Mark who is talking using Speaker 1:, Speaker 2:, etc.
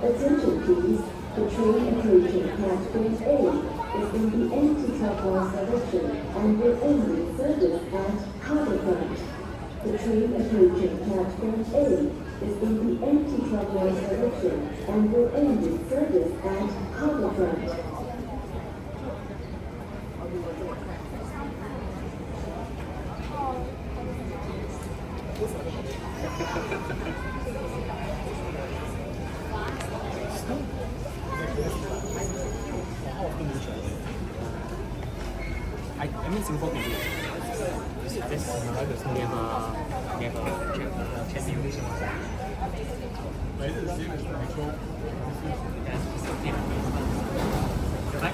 Speaker 1: Attention please, the train approaching platform A is in the anti-clockwise direction and will end its service at Harbourfront. The train approaching platform A is in the anti-clockwise direction and will end its service at Harbourfront.
Speaker 2: I mean Singapore can do it. Just never check the